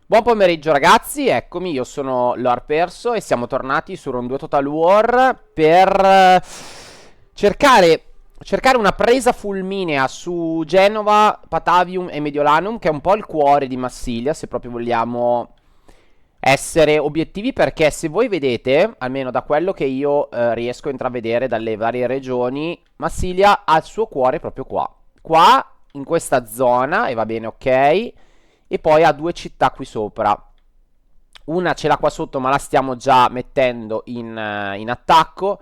Buon pomeriggio ragazzi, eccomi, io sono Lord Perso e siamo tornati su Round 2 Total War per cercare, cercare una presa fulminea su Genova, Patavium e Mediolanum, che è un po' il cuore di Marsiglia, se proprio vogliamo essere obiettivi, perché se voi vedete, almeno da quello che io riesco a intravedere dalle varie regioni, Marsiglia ha il suo cuore proprio qua. Qua, in questa zona, e va bene, ok. E poi ha due città qui sopra. Una ce l'ha qua sotto, ma la stiamo già mettendo in attacco.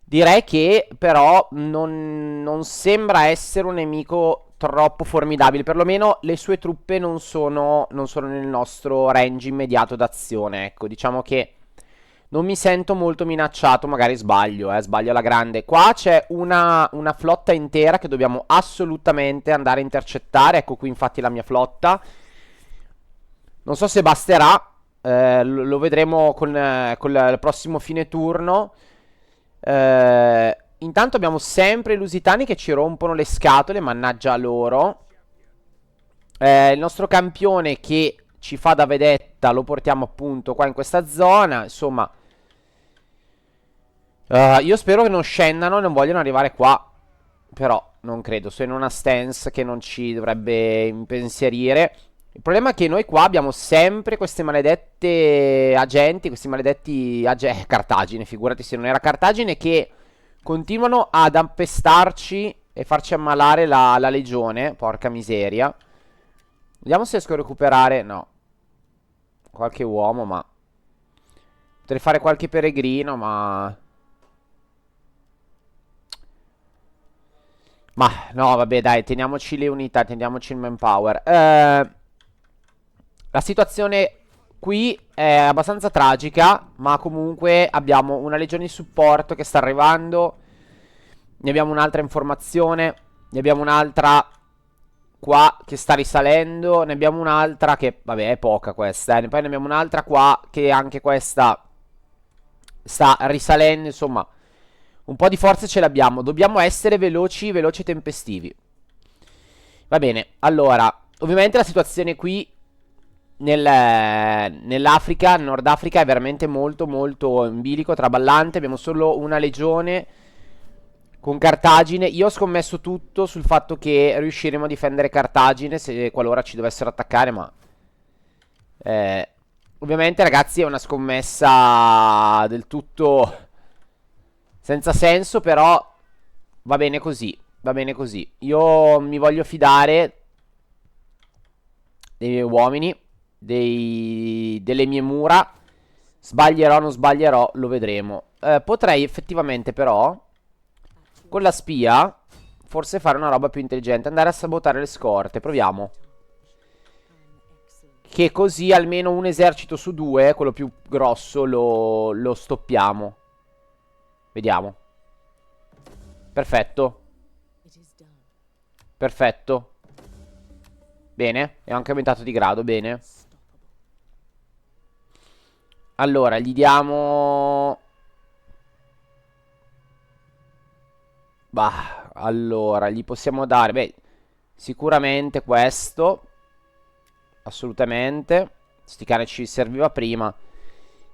Direi che però non sembra essere un nemico troppo formidabile. Perlomeno le sue truppe non sono nel nostro range immediato d'azione. Ecco, diciamo che non mi sento molto minacciato. Magari sbaglio, sbaglio alla grande. Qua c'è una flotta intera che dobbiamo assolutamente andare a intercettare. Ecco qui infatti la mia flotta. Non so se basterà. Lo vedremo con il prossimo fine turno. Intanto abbiamo sempre i lusitani che ci rompono le scatole, mannaggia loro. Il nostro campione che ci fa da vedetta lo portiamo appunto qua in questa zona. Insomma, io spero che non scendano e non vogliano arrivare qua. Però non credo, sono in una stance che non ci dovrebbe impensierire. Il problema è che noi qua abbiamo sempre queste maledette agenti, questi maledetti Cartagine, figurati se non era Cartagine, che continuano ad appestarci e farci ammalare la legione, porca miseria. Vediamo se riesco a recuperare, no, qualche uomo, ma potrei fare qualche peregrino, ma... Ma no, vabbè, dai, teniamoci le unità, teniamoci il manpower. La situazione qui è abbastanza tragica, ma comunque abbiamo una legione di supporto che sta arrivando. Ne abbiamo un'altra in formazione. Ne abbiamo un'altra qua che sta risalendo. Ne abbiamo un'altra che, vabbè, è poca questa. Poi ne abbiamo un'altra qua che anche questa sta risalendo. Insomma, un po' di forze ce l'abbiamo. Dobbiamo essere veloci, veloci e tempestivi. Va bene, allora, ovviamente la situazione qui nell'Africa, Nord Africa, è veramente molto molto in bilico, traballante. Abbiamo solo una legione con Cartagine. Io ho scommesso tutto sul fatto che riusciremo a difendere Cartagine se qualora ci dovessero attaccare, ma eh, ovviamente ragazzi è una scommessa del tutto senza senso, però va bene così, va bene così. Io mi voglio fidare dei miei uomini, delle mie mura. Sbaglierò, non sbaglierò, lo vedremo. Potrei effettivamente però, con la spia, forse fare una roba più intelligente. Andare a sabotare le scorte, proviamo. Che così almeno un esercito su due, quello più grosso, lo stoppiamo. Vediamo. Perfetto. Perfetto. Bene, è anche aumentato di grado, bene. Allora, gli diamo... Bah, allora, gli possiamo dare... Beh, sicuramente questo. Assolutamente. Sti cane ci serviva prima.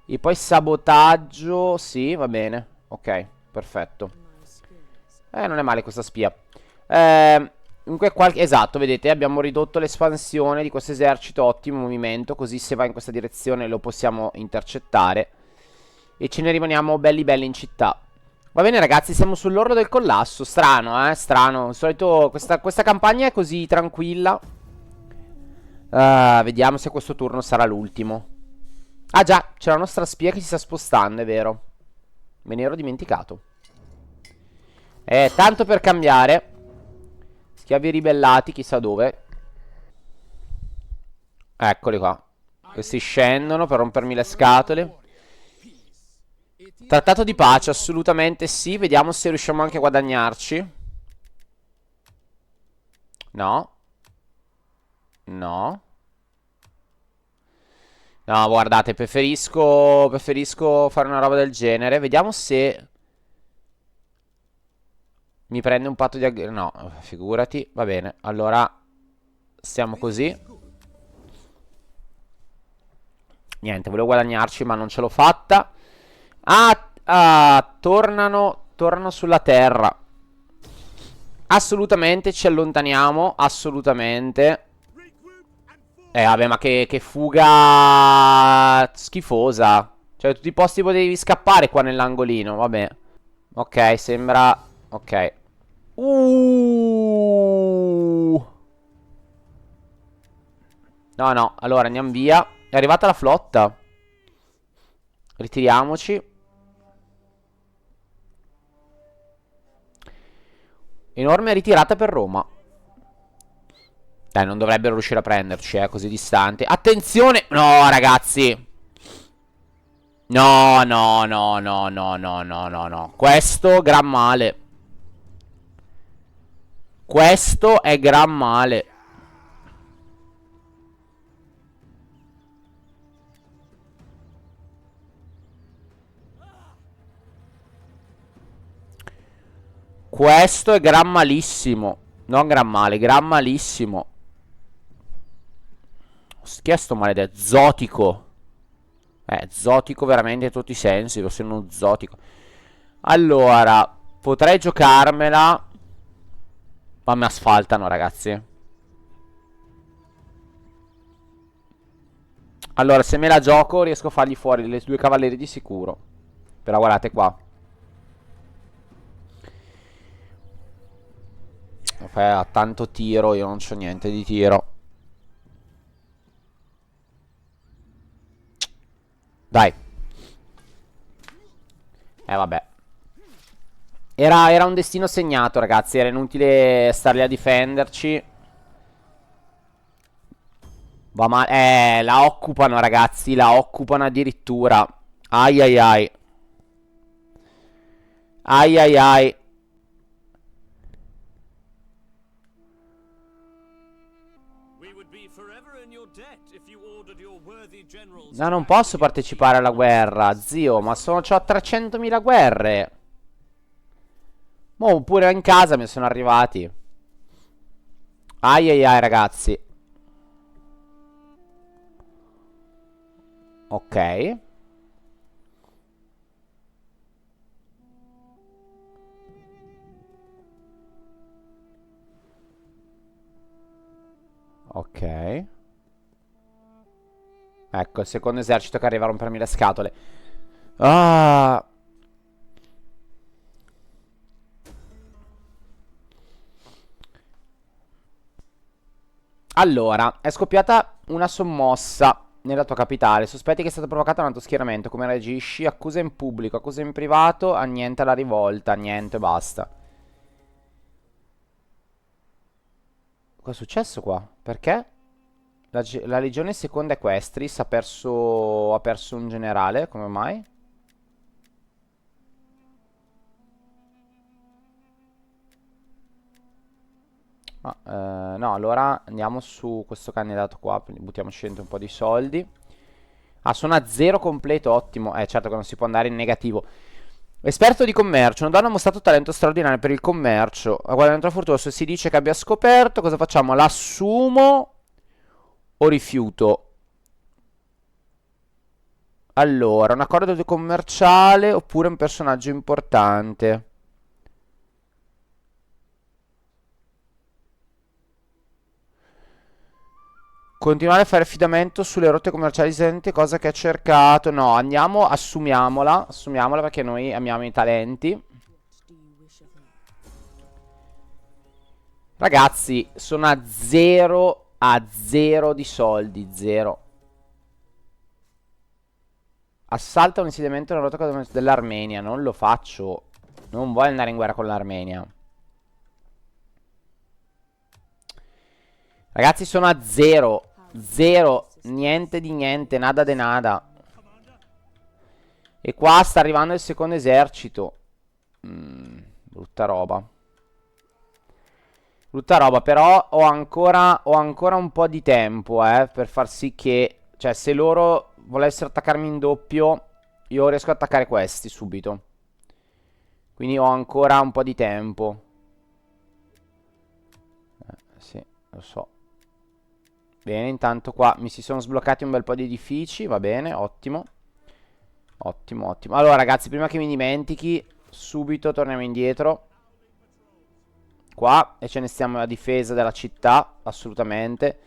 E poi sabotaggio... Sì, va bene. Ok, perfetto. Non è male questa spia. Comunque esatto, vedete, abbiamo ridotto l'espansione di questo esercito. Ottimo movimento. Così se va in questa direzione lo possiamo intercettare. E ce ne rimaniamo belli belli in città. Va bene ragazzi, siamo sull'orlo del collasso. Strano, strano. Di solito questa campagna è così tranquilla. Vediamo se questo turno sarà l'ultimo. Ah già, c'è la nostra spia che si sta spostando, è vero. Me ne ero dimenticato. Tanto per cambiare. Schiavi ribellati, chissà dove. Eccoli qua. Questi scendono per rompermi le scatole. Trattato di pace, assolutamente sì. Vediamo se riusciamo anche a guadagnarci. No. No. No, guardate, preferisco fare una roba del genere. Vediamo se mi prende un patto di no, figurati. Va bene, allora stiamo così. Niente, volevo guadagnarci, ma non ce l'ho fatta. Tornano sulla terra. Assolutamente ci allontaniamo. Assolutamente. Vabbè, ma che fuga schifosa. Cioè, tutti i posti potevi scappare qua nell'angolino. Vabbè. Ok, sembra... Ok. No, no, allora andiamo via. È arrivata la flotta. Ritiriamoci. Enorme ritirata per Roma. Dai, non dovrebbero riuscire a prenderci, così distante. Attenzione! No, ragazzi. No, no, no, no, no, no, no, no, no. Questo gran male. Questo è gran male. Questo è gran malissimo. Non gran male, gran malissimo. Chi è sto maledetto? Zotico. Zotico veramente in tutti i sensi. Lo sono uno zotico. Allora, potrei giocarmela. Ma mi asfaltano, ragazzi. Allora, se me la gioco, riesco a fargli fuori le due cavallerie di sicuro. Però guardate qua. Ha tanto tiro, io non c'ho niente di tiro. Dai. Vabbè. Era un destino segnato, ragazzi. Era inutile stare lì a difenderci. Va male. La occupano, ragazzi. La occupano addirittura. Ai ai ai. Ai ai ai. No, non posso partecipare alla guerra, zio. Ma c'ho 300.000 guerre. Mo' pure in casa mi sono arrivati. Ai ai ai, ragazzi. Ok. Ok. Ecco, il secondo esercito che arriva a rompermi le scatole. Ah. Allora, è scoppiata una sommossa nella tua capitale. Sospetti che è stata provocata da un altro schieramento. Come reagisci? Accusa in pubblico, accusa in privato. Annienta la rivolta. Niente, basta. Cosa è successo qua? Perché? La legione seconda Equestris ha perso un generale. Come mai? No, allora andiamo su questo candidato qua. Buttiamoci dentro un po' di soldi. Sono a zero completo, ottimo. Certo che non si può andare in negativo. Esperto di commercio, una donna ha mostrato talento straordinario per il commercio. Ha guadagnato la fortuna, se si dice che abbia scoperto. Cosa facciamo? L'assumo o rifiuto? Allora, un accordo commerciale oppure un personaggio importante? Continuare a fare affidamento sulle rotte commerciali esistenti, cosa che ha cercato. No, andiamo, assumiamola. Assumiamola perché noi amiamo i talenti. Ragazzi, sono a zero di soldi, zero. Assalta un insediamento nella rotta dell'Armenia, non lo faccio. Non voglio andare in guerra con l'Armenia. Ragazzi, sono a zero. Zero, niente di niente, nada de nada. E qua sta arrivando il secondo esercito. Brutta roba. Brutta roba, però ho ancora un po' di tempo, per far sì che... Cioè, se loro volessero attaccarmi in doppio, io riesco ad attaccare questi subito. Quindi ho ancora un po' di tempo. Sì, lo so. Bene, intanto qua mi si sono sbloccati un bel po' di edifici, va bene, ottimo. Ottimo, ottimo. Allora, ragazzi, prima che mi dimentichi, subito torniamo indietro. Qua, e ce ne stiamo alla difesa della città, assolutamente.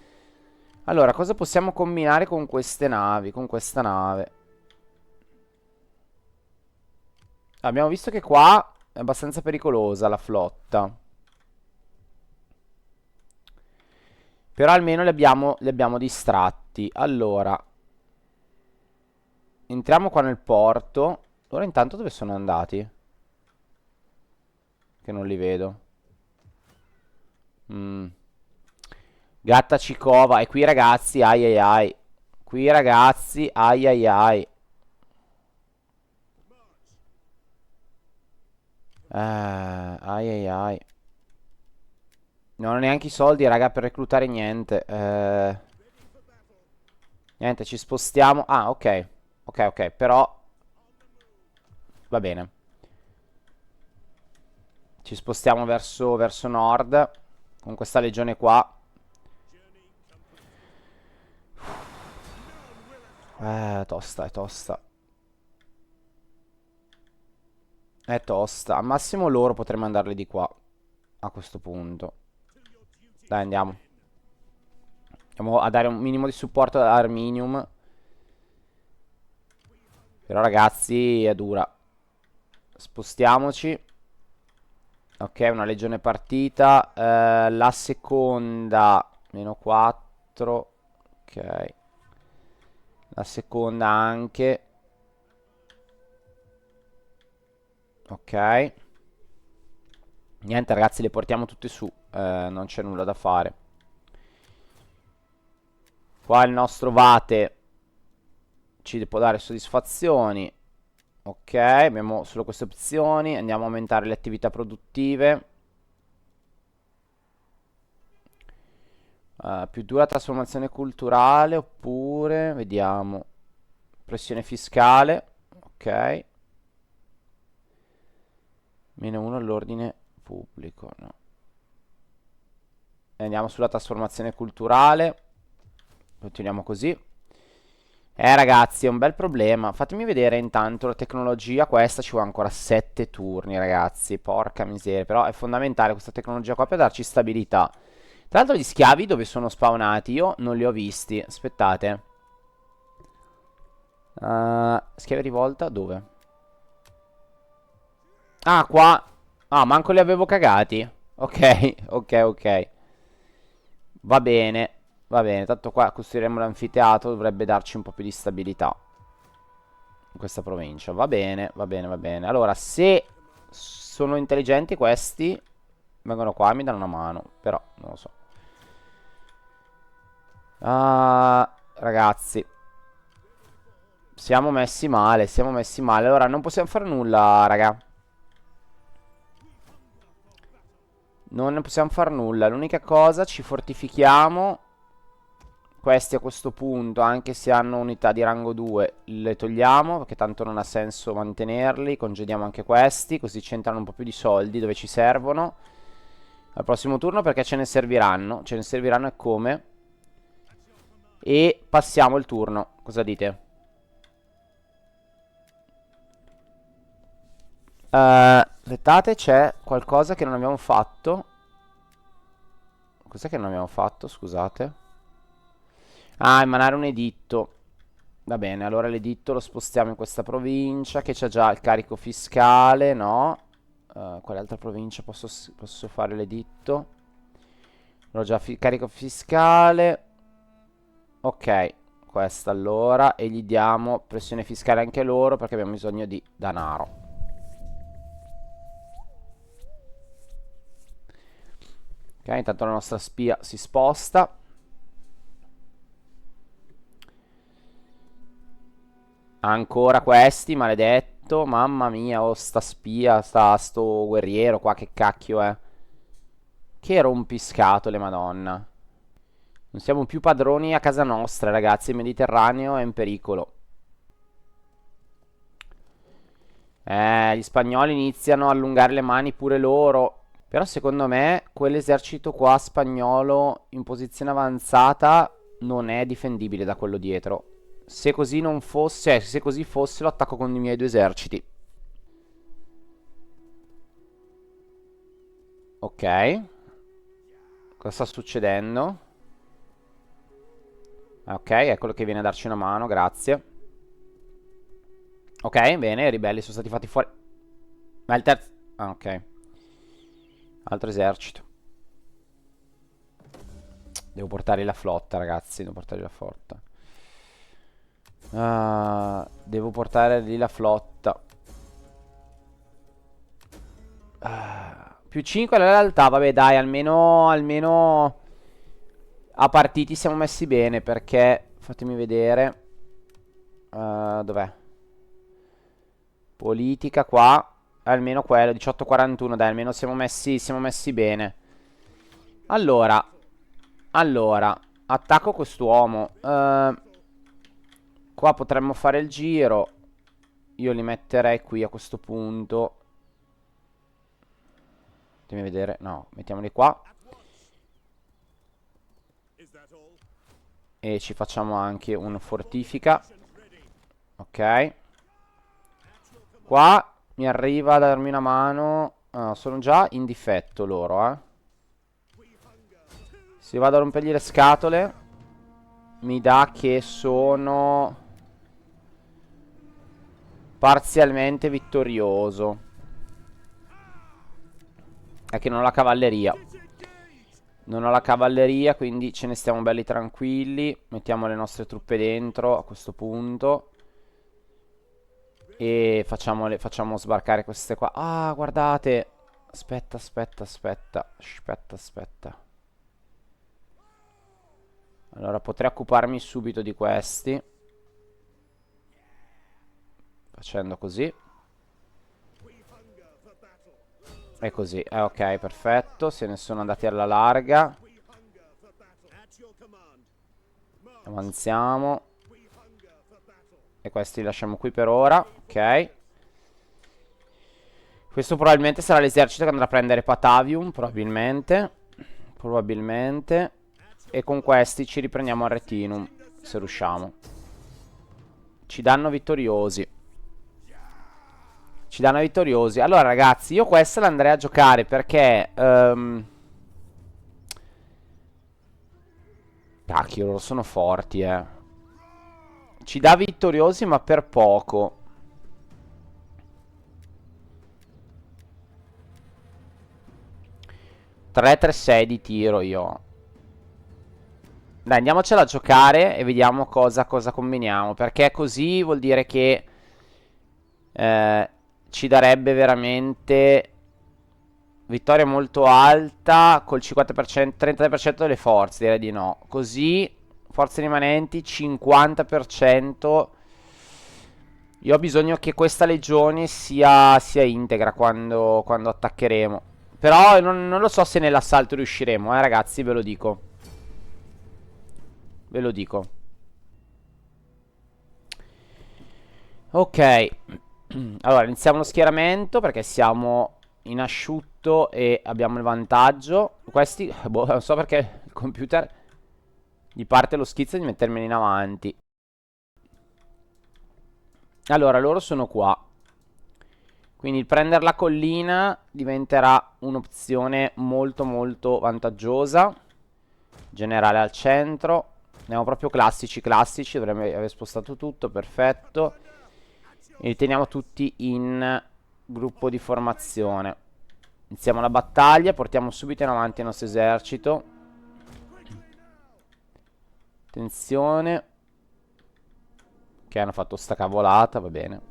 Allora, cosa possiamo combinare con queste navi, con questa nave? Abbiamo visto che qua è abbastanza pericolosa la flotta. Però almeno li abbiamo distratti. Allora, entriamo qua nel porto. Ora intanto dove sono andati? Che non li vedo. Mm. Gatta Cicova. E qui ragazzi, ai ai ai. Qui ragazzi, ai ai ai. Ai ai ai. Non ho neanche i soldi, raga, per reclutare niente. Niente, ci spostiamo. Ah, ok. Ok, ok, però va bene. Ci spostiamo verso nord. Con questa legione qua. Tosta, è tosta. È tosta. Al massimo loro potremmo mandarli di qua. A questo punto. Dai, andiamo. Andiamo a dare un minimo di supporto ad Arminium. Però ragazzi, è dura. Spostiamoci. Ok, una legione partita. La seconda, meno 4. Ok. La seconda anche. Ok. Niente ragazzi, le portiamo tutte su. Non c'è nulla da fare. Qua il nostro Vate ci può dare soddisfazioni. Ok, abbiamo solo queste opzioni. Andiamo a aumentare le attività produttive. Più dura trasformazione culturale. Oppure, vediamo. Pressione fiscale. Ok. Meno 1 all'ordine pubblico. No. E andiamo sulla trasformazione culturale. Continuiamo così. Ragazzi, è un bel problema. Fatemi vedere intanto la tecnologia. Questa ci vuole ancora 7 turni, ragazzi. Porca miseria. Però è fondamentale questa tecnologia qua per darci stabilità. Tra l'altro gli schiavi dove sono spawnati? Io non li ho visti. Aspettate. Schiavi rivolta? Dove? Ah, qua. Ah, manco li avevo cagati. Ok, ok, ok. Va bene. Va bene, tanto qua costruiremo l'anfiteatro, dovrebbe darci un po' più di stabilità in questa provincia. Va bene, va bene, va bene. Allora, se sono intelligenti questi, vengono qua e mi danno una mano, però non lo so. Ragazzi, siamo messi male, siamo messi male. Allora, non possiamo fare nulla, raga. Non ne possiamo fare nulla. L'unica cosa, ci fortifichiamo. Questi a questo punto, anche se hanno unità di rango 2, le togliamo, perché tanto non ha senso mantenerli. Congediamo anche questi, così ci entrano un po' più di soldi dove ci servono. Al prossimo turno perché ce ne serviranno. Ce ne serviranno e come. E passiamo il turno. Cosa dite? Aspettate, c'è qualcosa che non abbiamo fatto. Cos'è che non abbiamo fatto? Scusate. Ah, emanare un editto. Va bene, allora l'editto lo spostiamo in questa provincia che c'ha già il carico fiscale, no? Quale altra provincia posso fare l'editto? Ho già carico fiscale. Ok, questa allora. E gli diamo pressione fiscale anche loro perché abbiamo bisogno di denaro. Ok, intanto la nostra spia si sposta. Ancora questi, maledetto. Mamma mia, oh, sta spia, sto guerriero qua, che cacchio è? Che rompiscatole, madonna. Non siamo più padroni a casa nostra, ragazzi. Il Mediterraneo è in pericolo. Gli spagnoli iniziano a allungare le mani pure loro. Però secondo me quell'esercito qua spagnolo in posizione avanzata non è difendibile da quello dietro. Se così non fosse, se così fosse, lo attacco con i miei due eserciti. Ok. Cosa sta succedendo? Ok, eccolo che viene a darci una mano, grazie. Ok, bene, i ribelli sono stati fatti fuori. Ma il terzo... Ah, ok. Altro esercito. Devo portare la flotta, ragazzi. Devo portare la flotta. Devo portare lì la flotta. Più 5 alla realtà. Vabbè, dai, almeno a partiti siamo messi bene. Perché, fatemi vedere. Dov'è? Politica qua. Almeno quello, 18-41. Dai, almeno siamo messi bene. Allora, attacco quest'uomo. Qua potremmo fare il giro. Io li metterei qui a questo punto. Fatemi vedere. No, mettiamoli qua. E ci facciamo anche un fortifica. Ok. Qua mi arriva a darmi una mano. Sono già in difetto loro, Se vado a rompergli le scatole, mi dà che sono parzialmente vittorioso. È che non ho la cavalleria. Non ho la cavalleria, quindi ce ne stiamo belli tranquilli. Mettiamo le nostre truppe dentro a questo punto. E facciamo sbarcare queste qua. Ah, guardate. Aspetta. Allora, potrei occuparmi subito di questi. Facendo così. E così, ok, perfetto. Se ne sono andati alla larga. Avanziamo. E questi li lasciamo qui per ora. Ok. Questo probabilmente sarà l'esercito che andrà a prendere Patavium. Probabilmente. E con questi ci riprendiamo a Retinum. Se riusciamo. Ci danno vittoriosi. Allora ragazzi, io questa l'andrei a giocare perché cacchio, loro sono forti, Ci dà vittoriosi ma per poco. Tre 3-6 di tiro io. Dai, andiamocela a giocare e vediamo cosa combiniamo. Perché così vuol dire che ci darebbe veramente vittoria molto alta col 50%, 33% delle forze, direi di no. Così, forze rimanenti, 50%. Io ho bisogno che questa legione sia integra quando attaccheremo. Però non lo so se nell'assalto riusciremo, ragazzi, ve lo dico. Ve lo dico. Ok. Allora, iniziamo lo schieramento perché siamo in asciutto e abbiamo il vantaggio. Questi, boh, non so perché il computer gli parte lo schizzo di mettermeli in avanti. Allora, loro sono qua. Quindi il prendere la collina diventerà un'opzione molto molto vantaggiosa. Generale al centro. Andiamo proprio classici. Dovremmo aver spostato tutto, perfetto. E li teniamo tutti in gruppo di formazione. Iniziamo la battaglia. Portiamo subito in avanti il nostro esercito. Attenzione. Che hanno fatto sta cavolata, va bene.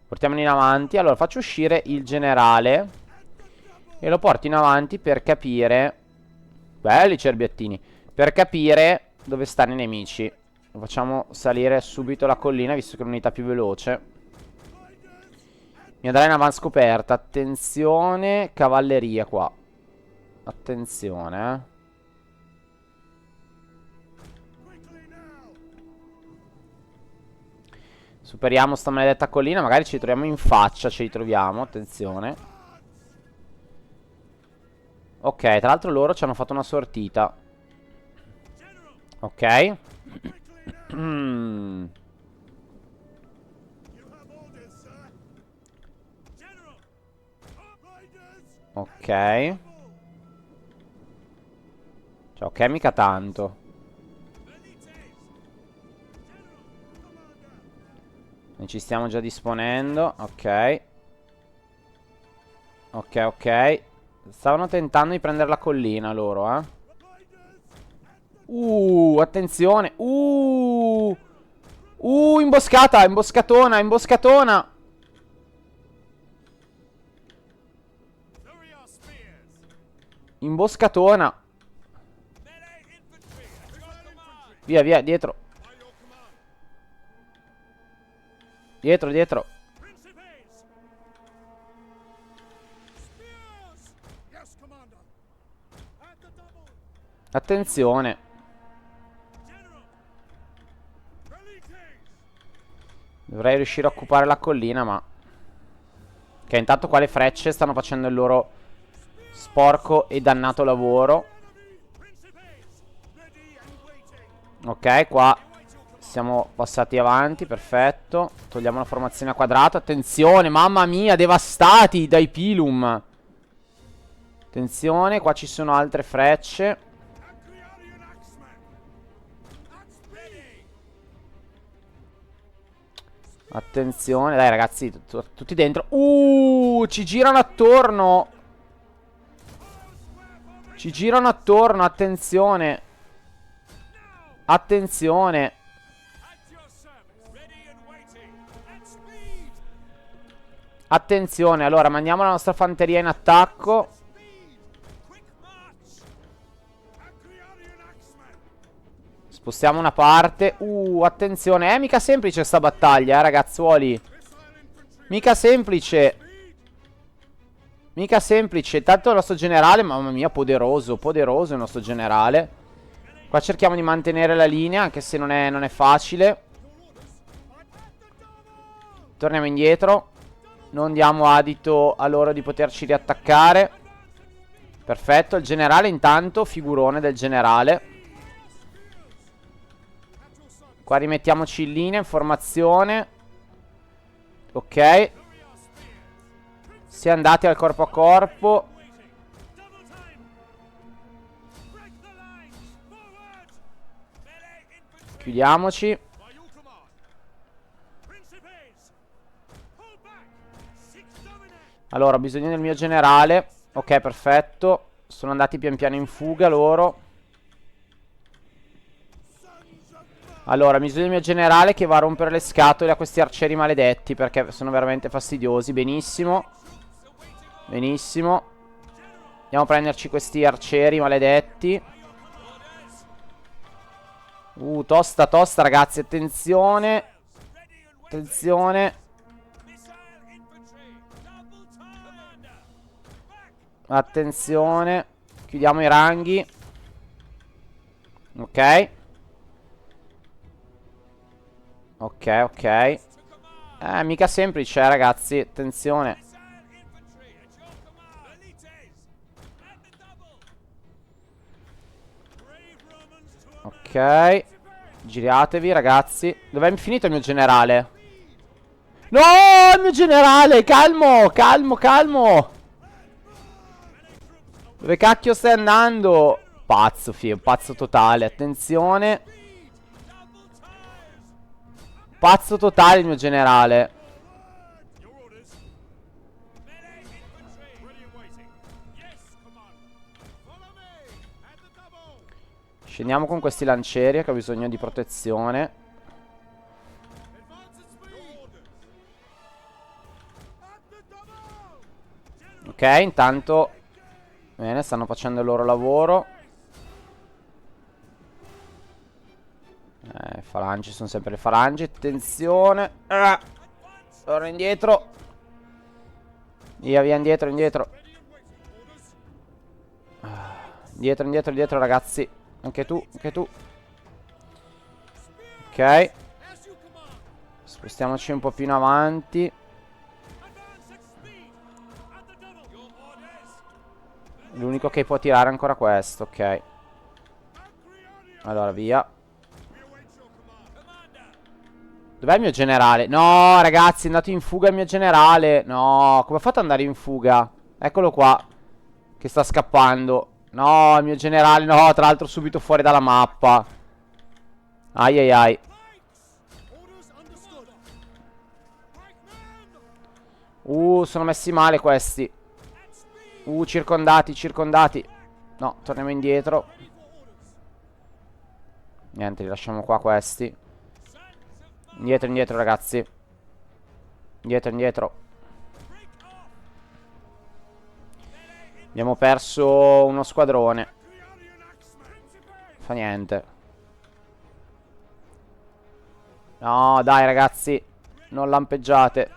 Portiamoli in avanti. Allora faccio uscire il generale e lo porto in avanti per capire. Belli cerbiattini. Per capire dove stanno i nemici. Facciamo salire subito la collina, visto che è l'unità più veloce. Mi andrà in avanscoperta. Attenzione, cavalleria qua. Attenzione, Superiamo sta maledetta collina. Magari ci troviamo in faccia. Ci ritroviamo, attenzione. Ok, tra l'altro loro ci hanno fatto una sortita. Ok. Mm. Ok. Cioè, ok, mica tanto. Ne ci stiamo già disponendo. Ok. Ok, ok. Stavano tentando di prendere la collina loro, eh. Attenzione. Imboscata, imboscatona, imboscatona. Imboscatona. Via, via, dietro. Dietro, dietro. Attenzione. Dovrei riuscire a occupare la collina, ma... Ok, intanto qua le frecce stanno facendo il loro sporco e dannato lavoro. Ok, qua siamo passati avanti, perfetto. Togliamo la formazione a quadrato. Attenzione, mamma mia, devastati dai Pilum. Attenzione, qua ci sono altre frecce. Attenzione, dai ragazzi, tutti dentro. Ci girano attorno. Ci girano attorno, attenzione. Attenzione. Attenzione, allora mandiamo la nostra fanteria in attacco. Spostiamo una parte. Attenzione. Mica semplice sta battaglia, ragazzuoli. Mica semplice. Mica semplice. Tanto il nostro generale, mamma mia, poderoso. Poderoso il nostro generale. Qua cerchiamo di mantenere la linea, anche se non è facile. Torniamo indietro. Non diamo adito a loro di poterci riattaccare. Perfetto, il generale intanto. Figurone del generale. Qua rimettiamoci in linea, informazione. Ok. Si è andati al corpo a corpo. Chiudiamoci. Allora, ho bisogno del mio generale. Ok, perfetto. Sono andati pian piano in fuga loro. Allora, bisogno del mio generale che va a rompere le scatole a questi arcieri maledetti, perché sono veramente fastidiosi. Benissimo. Benissimo. Andiamo a prenderci questi arcieri maledetti. Tosta, tosta, ragazzi. Attenzione. Attenzione. Attenzione. Chiudiamo i ranghi. Ok. Ok, ok. Mica semplice, ragazzi. Attenzione. Ok. Giratevi, ragazzi. Dov'è finito il mio generale? No, il mio generale. Calmo, calmo, calmo. Dove cacchio stai andando? Pazzo, figlio, pazzo totale. Attenzione. Pazzo totale il mio generale. Scendiamo con questi lancieri che ho bisogno di protezione. Ok, intanto bene, stanno facendo il loro lavoro. Falangi, sono sempre le falangi. Attenzione. Torna indietro. Via, via, indietro, indietro. Indietro, indietro, indietro, ragazzi. Anche tu, anche tu. Ok. Spostiamoci un po' più in avanti. L'unico che può tirare è ancora questo, ok. Allora, via. Dov'è il mio generale? No, ragazzi, è andato in fuga il mio generale. No, come ha fatto ad andare in fuga? Eccolo qua, che sta scappando. No, il mio generale, no, tra l'altro subito fuori dalla mappa. Ai ai ai. Sono messi male questi. Circondati, circondati. No, torniamo indietro. Niente, li lasciamo qua questi. Indietro, indietro, ragazzi. Indietro, indietro. Abbiamo perso uno squadrone. Fa niente. No, dai, ragazzi. Non lampeggiate.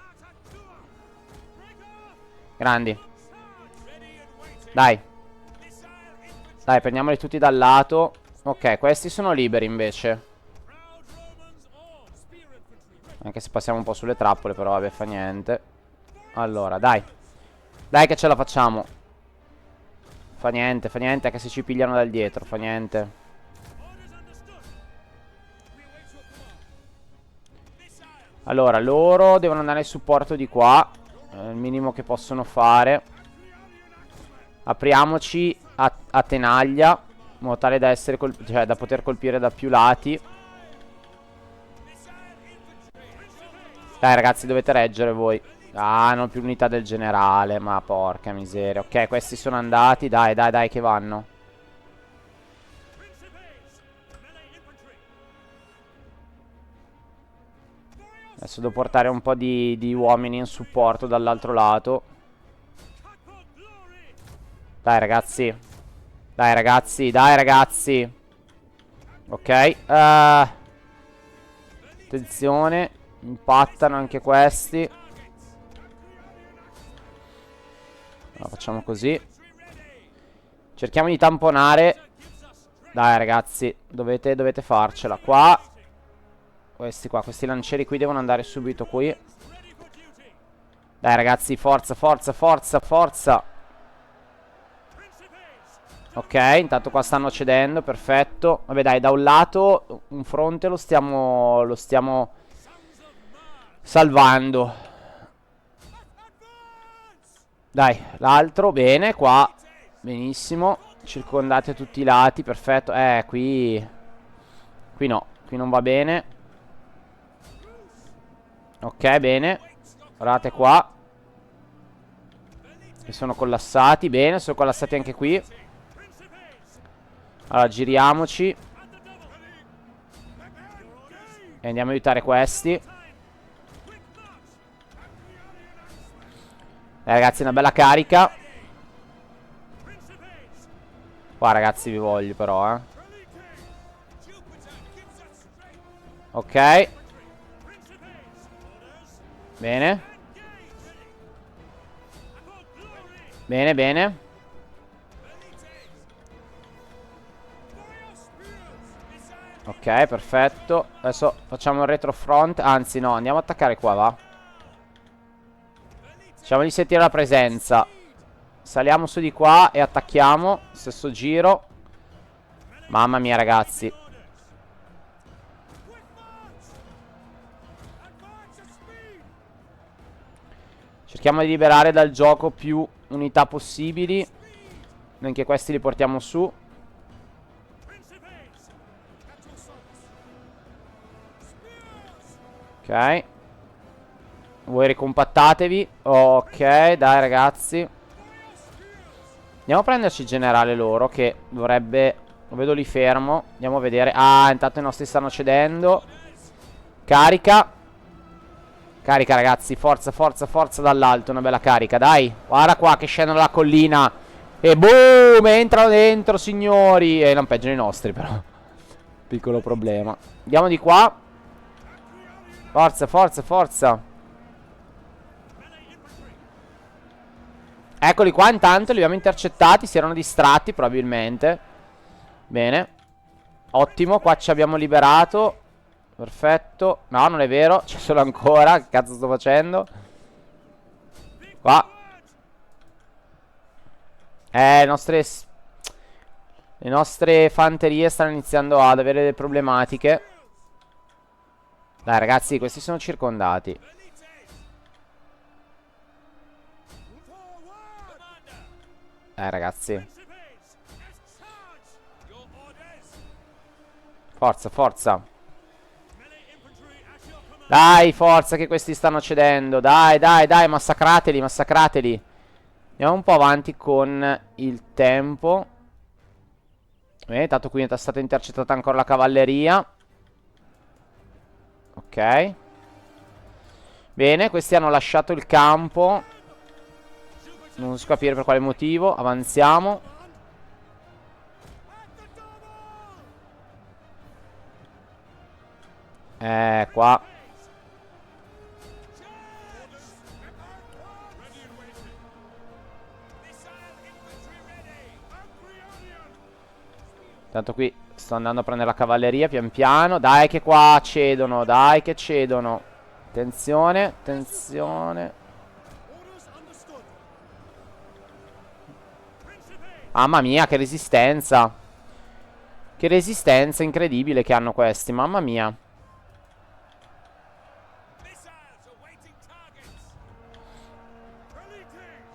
Grandi. Dai. Dai, prendiamoli tutti dal lato. Ok, questi sono liberi invece. Anche se passiamo un po' sulle trappole, però vabbè, fa niente. Allora, dai. Dai che ce la facciamo. Fa niente, anche se ci pigliano dal dietro, fa niente. Allora, loro devono andare in supporto di qua. È il minimo che possono fare. Apriamoci a tenaglia, in modo tale da essere cioè da poter colpire da più lati. Dai ragazzi, dovete reggere voi. Ah, non ho più l'unità del generale. Ma porca miseria. Ok, questi sono andati. Dai, dai, dai, che vanno. Adesso devo portare un po' di uomini in supporto dall'altro lato. Dai ragazzi. Dai ragazzi, dai ragazzi. Ok. Attenzione. Impattano anche questi. Allora, facciamo così. Cerchiamo di tamponare. Dai ragazzi, dovete farcela. Qua. Questi lancieri qui devono andare subito qui. Dai ragazzi, forza, forza, forza, forza. Ok, intanto qua stanno cedendo, perfetto. Vabbè dai, da un lato un fronte lo stiamo salvando. Dai, l'altro, bene, qua. Benissimo. Circondati a tutti i lati, perfetto. Qui no, qui non va bene. Ok, bene. Guardate qua. Che sono collassati, bene, sono collassati anche qui. Allora, giriamoci. E andiamo a aiutare questi. Ragazzi, una bella carica. Qua ragazzi vi voglio però, Ok. Bene. Bene, bene. Ok, perfetto. Adesso facciamo il retrofront. Anzi no, andiamo ad attaccare qua, va. Facciamo di sentire la presenza. Saliamo su di qua e attacchiamo. Stesso giro. Mamma mia ragazzi. Cerchiamo di liberare dal gioco più unità possibili. Anche questi li portiamo su. Ok. Voi ricompattatevi. Ok, dai ragazzi. Andiamo a prenderci il generale loro, che dovrebbe... Lo vedo lì fermo. Andiamo a vedere. Ah, intanto i nostri stanno cedendo. Carica. Carica ragazzi, forza, forza, forza dall'alto. Una bella carica, dai. Guarda qua che scendono dalla collina. E boom, entrano dentro signori. E non peggiano i nostri però. Piccolo problema. Andiamo di qua. Forza, forza, forza. Eccoli qua, intanto li abbiamo intercettati. Si erano distratti probabilmente. Bene. Ottimo, qua ci abbiamo liberato. Perfetto. No, non è vero, c'è solo ancora. Che cazzo sto facendo? Qua. Le nostre fanterie stanno iniziando ad avere delle problematiche. Dai ragazzi, questi sono circondati. Ragazzi. Forza, forza. Dai, forza che questi stanno cedendo. Dai, dai, dai, massacrateli, massacrateli. Andiamo un po' avanti con il tempo. Tanto qui è stata intercettata ancora la cavalleria. Ok. Bene, questi hanno lasciato il campo. Non riesco a capire per quale motivo. Avanziamo. Qua. Tanto qui sto andando a prendere la cavalleria pian piano. Dai che qua cedono. Dai che cedono. Attenzione, attenzione. Mamma mia, che resistenza. Che resistenza incredibile che hanno questi. Mamma mia.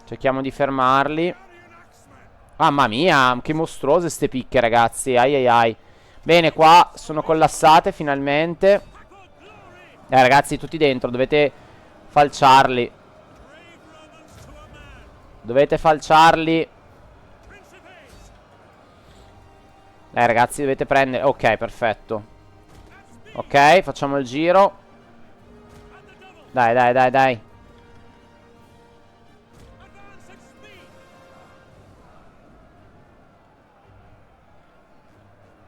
Cerchiamo di fermarli. Mamma mia, che mostruose ste picche, ragazzi. Ai ai ai. Bene, qua sono collassate finalmente. Ragazzi, tutti dentro. Dovete falciarli. Dovete falciarli. Ragazzi, dovete prendere. Ok, perfetto. Ok, facciamo il giro. Dai, dai, dai, dai.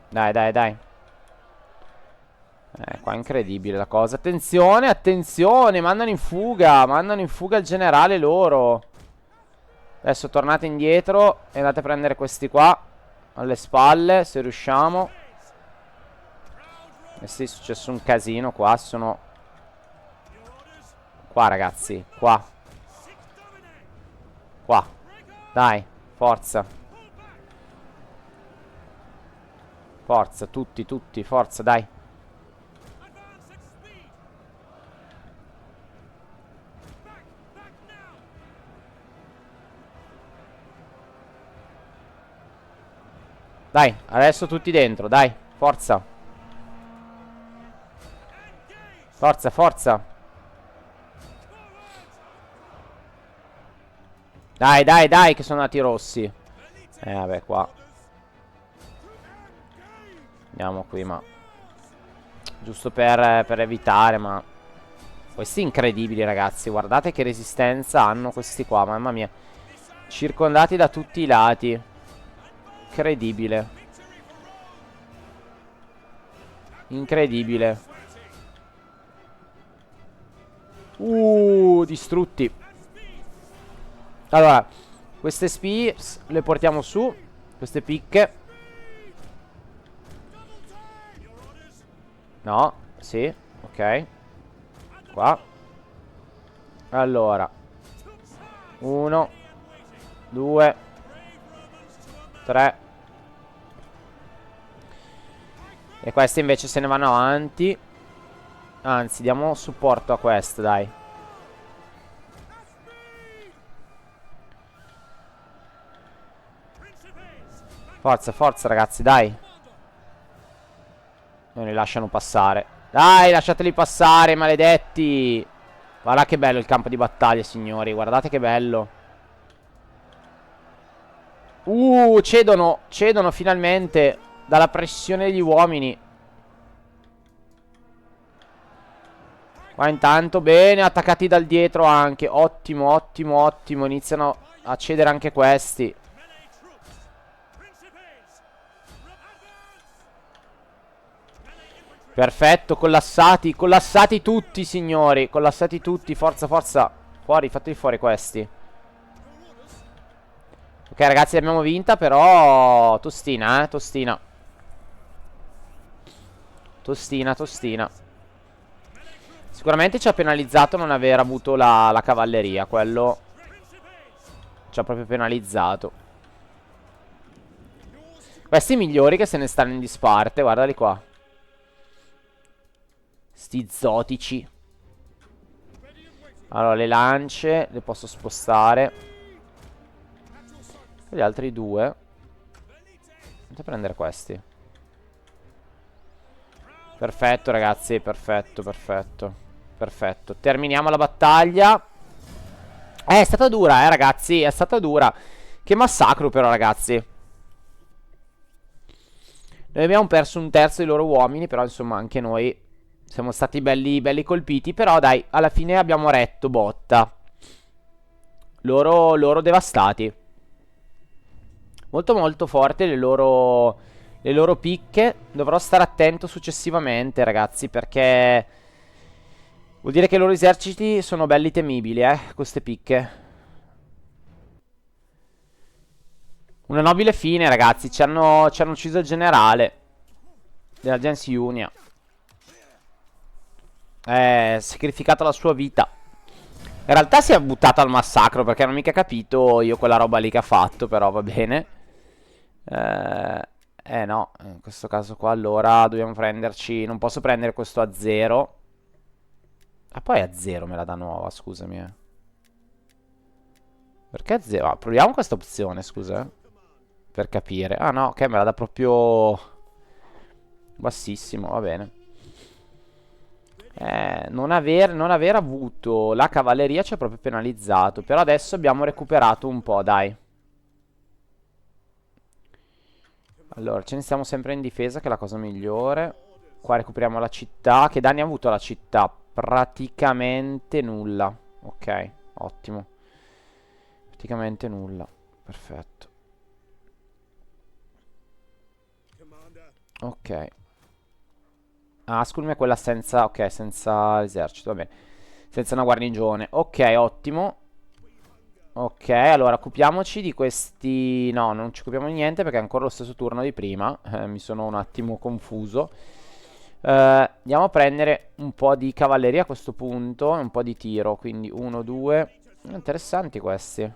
Dai, dai, dai. Qua è incredibile la cosa. Attenzione, attenzione. Mandano in fuga. Mandano in fuga il generale loro. Adesso tornate indietro e andate a prendere questi qua alle spalle, se riusciamo. Sì, è successo un casino qua. Sono qua, ragazzi. Qua. Qua. Dai, forza. Forza, tutti, tutti, forza, dai. Dai, adesso tutti dentro, dai, forza. Forza, forza. Dai, dai, dai, che sono andati rossi. Vabbè, qua. Andiamo qui, ma giusto per evitare, ma questi incredibili, ragazzi. Guardate che resistenza hanno questi qua, mamma mia. Circondati da tutti i lati. Incredibile. Incredibile. Distrutti. Allora, queste spie le portiamo su. Queste picche. No, sì, ok. Qua. Allora 1 2 3. E queste invece se ne vanno avanti. Anzi, diamo supporto a queste, dai. Forza, forza, ragazzi, dai. Non li lasciano passare. Dai, lasciateli passare, maledetti. Guarda che bello il campo di battaglia, signori. Guardate che bello. Cedono. Cedono finalmente dalla pressione degli uomini. Qua intanto, bene, attaccati dal dietro anche. Ottimo, ottimo, ottimo. Iniziano a cedere anche questi. Perfetto, collassati. Collassati tutti, signori. Collassati tutti, forza, forza. Fuori, fateli fuori questi. Ok, ragazzi, l'abbiamo vinta, però tostina, tostina. Tostina, tostina. Sicuramente ci ha penalizzato non aver avuto la cavalleria. Quello ci ha proprio penalizzato. Questi migliori che se ne stanno in disparte. Guardali qua. Sti zotici. Allora, le lance le posso spostare. E gli altri due. Andate a prendere questi. Perfetto, ragazzi. Perfetto, perfetto. Perfetto. Terminiamo la battaglia. È stata dura, ragazzi. È stata dura. Che massacro, però, ragazzi. Noi abbiamo perso un terzo dei loro uomini. Però, insomma, anche noi siamo stati belli, belli colpiti. Però, dai, alla fine abbiamo retto botta. Loro devastati. Molto, molto forte le loro picche. Dovrò stare attento successivamente, ragazzi, perché vuol dire che i loro eserciti sono belli temibili, queste picche. Una nobile fine, ragazzi. Ci hanno ucciso il generale della Gens Iunia. Sacrificato la sua vita. In realtà si è buttato al massacro, perché non ho mica capito io quella roba lì che ha fatto. Però va bene. No, in questo caso qua allora dobbiamo prenderci. Non posso prendere questo a 0. Ah, poi a 0 me la dà nuova, scusami. Perché a 0? Ah, proviamo questa opzione, scusa. Per capire. Ah no, ok, me la dà proprio bassissimo, va bene. Non aver avuto la cavalleria ci ha proprio penalizzato. Però adesso abbiamo recuperato un po', dai. Allora, ce ne stiamo sempre in difesa, che è la cosa migliore. Qua recuperiamo la città. Che danni ha avuto la città? Praticamente nulla. Ok, ottimo. Praticamente nulla. Perfetto. Ok. Ah, scusami, quella senza... Ok, senza esercito, va bene. Senza una guarnigione. Ok, ottimo. Ok, allora occupiamoci di questi... No, non ci occupiamo di niente perché è ancora lo stesso turno di prima. Mi sono un attimo confuso. Andiamo a prendere un po' di cavalleria a questo punto e un po' di tiro. Quindi 1, 2. Interessanti questi.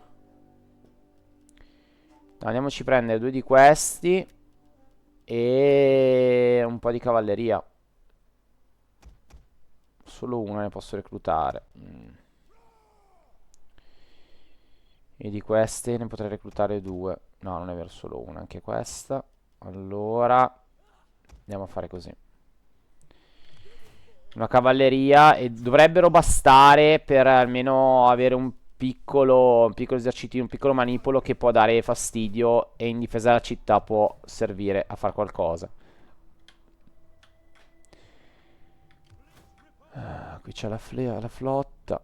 Andiamoci a prendere 2 di questi. E un po' di cavalleria. Solo una ne posso reclutare. E di queste ne potrei reclutare 2. No, non è vero, solo una. Anche questa. Allora andiamo a fare così. Una cavalleria. E dovrebbero bastare per almeno avere un piccolo esercito, un piccolo manipolo che può dare fastidio. E in difesa della città può servire a fare qualcosa. Qui c'è la flotta.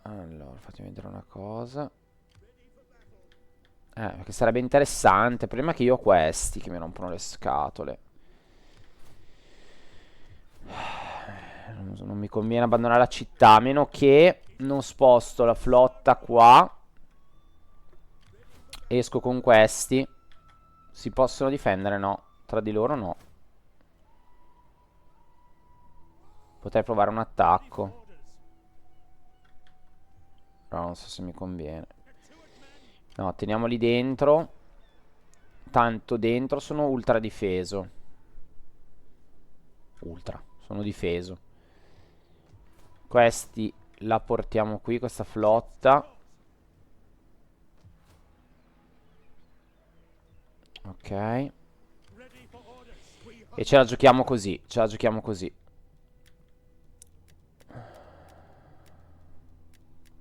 Allora, fatemi vedere una cosa. Perché sarebbe interessante. Il problema è che io ho questi che mi rompono le scatole. Non mi conviene abbandonare la città, a meno che non sposto la flotta qua. Esco con questi. Si possono difendere? No. Tra di loro no. Potrei provare un attacco. Però non so se mi conviene. No, teniamoli dentro. Tanto dentro sono ultra difeso. Ultra, sono difeso. Questi la portiamo qui, questa flotta. Ok. E ce la giochiamo così. Ce la giochiamo così.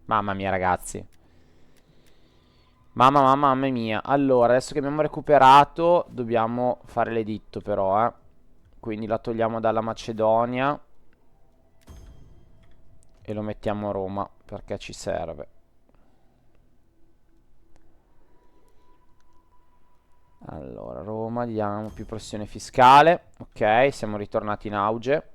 Mamma mia, ragazzi. Mamma mia. Allora, adesso che abbiamo recuperato, dobbiamo fare l'editto però, Quindi la togliamo dalla Macedonia. E lo mettiamo a Roma, perché ci serve. Allora, Roma, diamo più pressione fiscale. Ok, siamo ritornati in auge.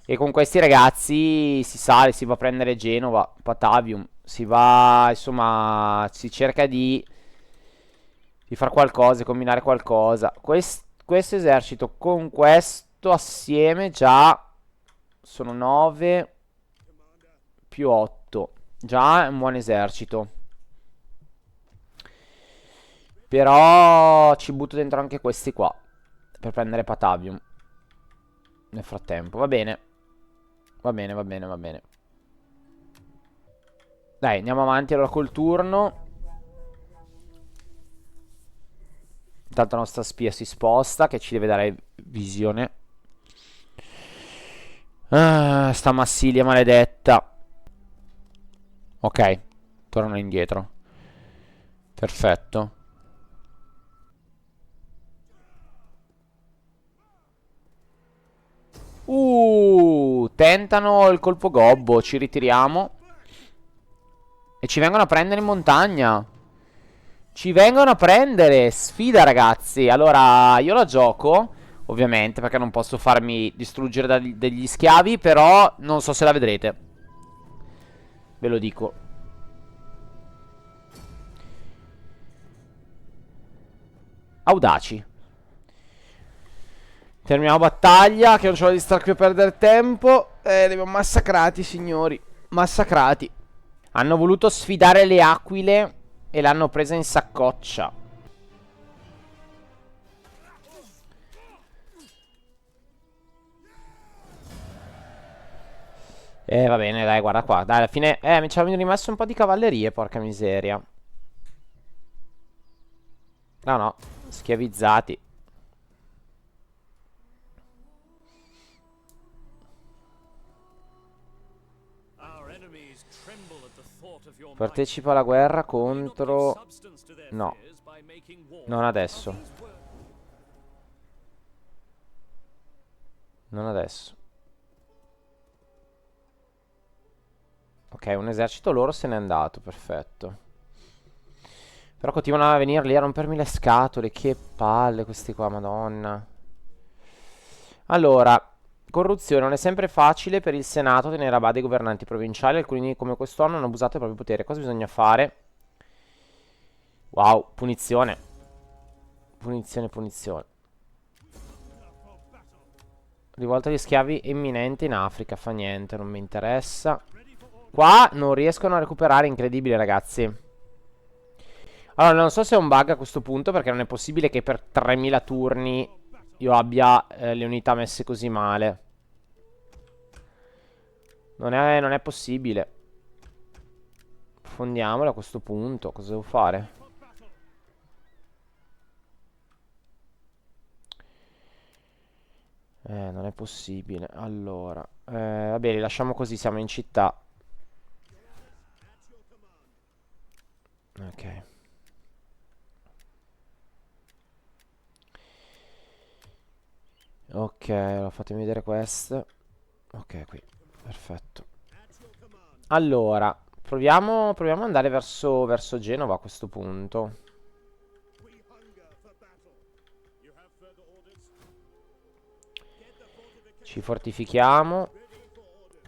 E con questi ragazzi si sale, si va a prendere Genova, Patavium. Si va, insomma, si cerca di fare qualcosa, di combinare qualcosa. Questo esercito con questo assieme già Sono 9 più 8. Già è un buon esercito. Però ci butto dentro anche questi qua per prendere Patavium nel frattempo. Va bene. Va bene, va bene, va bene. Dai, andiamo avanti allora col turno. Intanto la nostra spia si sposta, che ci deve dare visione. Ah, sta Massilia maledetta. Ok, tornano indietro. Perfetto. Tentano il colpo gobbo. Ci ritiriamo. E ci vengono a prendere in montagna. Ci vengono a prendere. Sfida, ragazzi. Allora, io la gioco, ovviamente, perché non posso farmi distruggere dagli schiavi. Però non so se la vedrete. Ve lo dico. Audaci. Terminiamo battaglia, che non ce la di star qui a perdere tempo. Li abbiamo massacrati, signori. Massacrati. Hanno voluto sfidare le aquile e l'hanno presa in saccoccia. Va bene, dai, guarda qua. Dai, alla fine... mi ci hanno rimesso un po' di cavallerie, porca miseria. No, no, schiavizzati. Partecipa alla guerra contro... No, non adesso. Non adesso. Ok, un esercito loro se n'è andato, perfetto. Però continuano a venire lì a rompermi le scatole. Che palle questi qua, madonna. Allora, corruzione. Non è sempre facile per il Senato tenere a bada i governanti provinciali. Alcuni come quest'uomo hanno abusato del proprio potere. Cosa bisogna fare? Wow, punizione. Punizione, punizione. Rivolta di schiavi imminente in Africa. Fa niente, non mi interessa. Qua non riescono a recuperare, incredibile, ragazzi. Allora, non so se è un bug a questo punto, perché non è possibile che per 3000 turni io abbia le unità messe così male. Non è possibile. Fondiamolo a questo punto. Cosa devo fare? Non è possibile. Allora, vabbè, li lasciamo così, siamo in città. Ok. Ok, allora fatemi vedere questo. Ok, qui. Perfetto. Allora, proviamo ad andare verso Genova a questo punto. Ci fortifichiamo.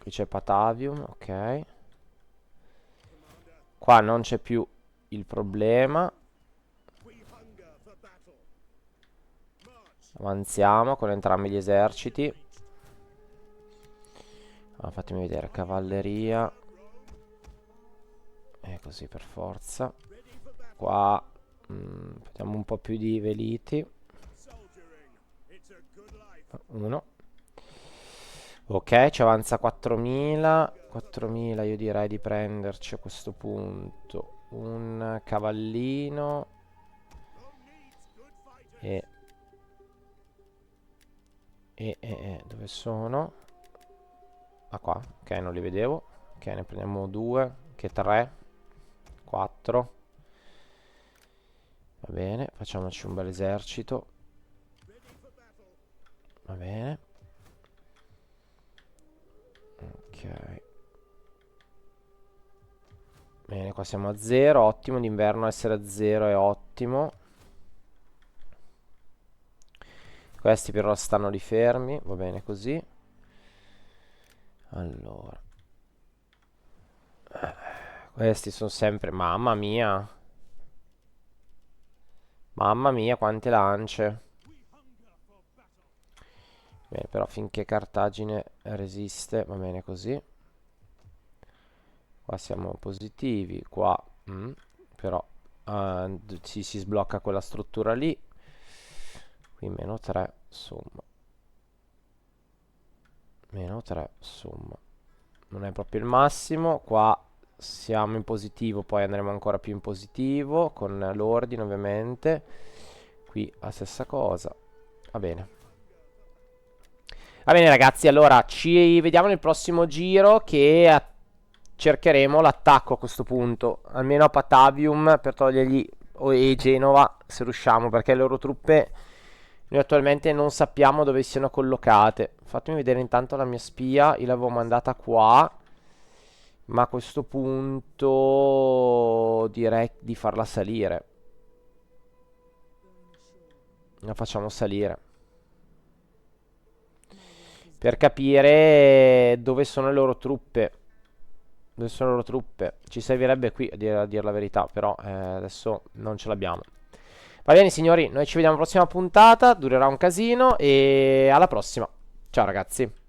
Qui c'è Patavium, ok. Qua non c'è più il problema. Avanziamo con entrambi gli eserciti. Allora, fatemi vedere, cavalleria. E così per forza. Qua vediamo un po' più di veliti. Uno. Ok, ci avanza 4000. 4000, io direi di prenderci a questo punto un cavallino. Dove sono? Ah, qua. Ok, non li vedevo. Ok, ne prendiamo due. Che 3. 4. Va bene, facciamoci un bel esercito. Va bene. Ok. Bene, qua siamo a 0. Ottimo, d'inverno essere a 0 è ottimo. Questi però stanno lì fermi. Va bene così. Allora. Questi sono sempre... Mamma mia. Mamma mia, quante lance. Bene, però finché Cartagine resiste, va bene così. Qua siamo positivi, qua però si sblocca quella struttura lì. Qui meno 3, somma. Meno 3, somma. Non è proprio il massimo. Qua siamo in positivo, poi andremo ancora più in positivo con l'ordine ovviamente. Qui la stessa cosa. Va bene. Va bene ragazzi, allora ci vediamo nel prossimo giro che cercheremo l'attacco a questo punto. Almeno a Patavium per togliergli e Genova se riusciamo, perché le loro truppe noi attualmente non sappiamo dove siano collocate. Fatemi vedere intanto la mia spia, io l'avevo mandata qua. Ma a questo punto direi di farla salire. La facciamo salire. Per capire dove sono le loro truppe. Dove sono le loro truppe. Ci servirebbe qui a dire la verità. Però adesso non ce l'abbiamo. Va bene signori, noi ci vediamo alla prossima puntata. Durerà un casino. E alla prossima. Ciao ragazzi.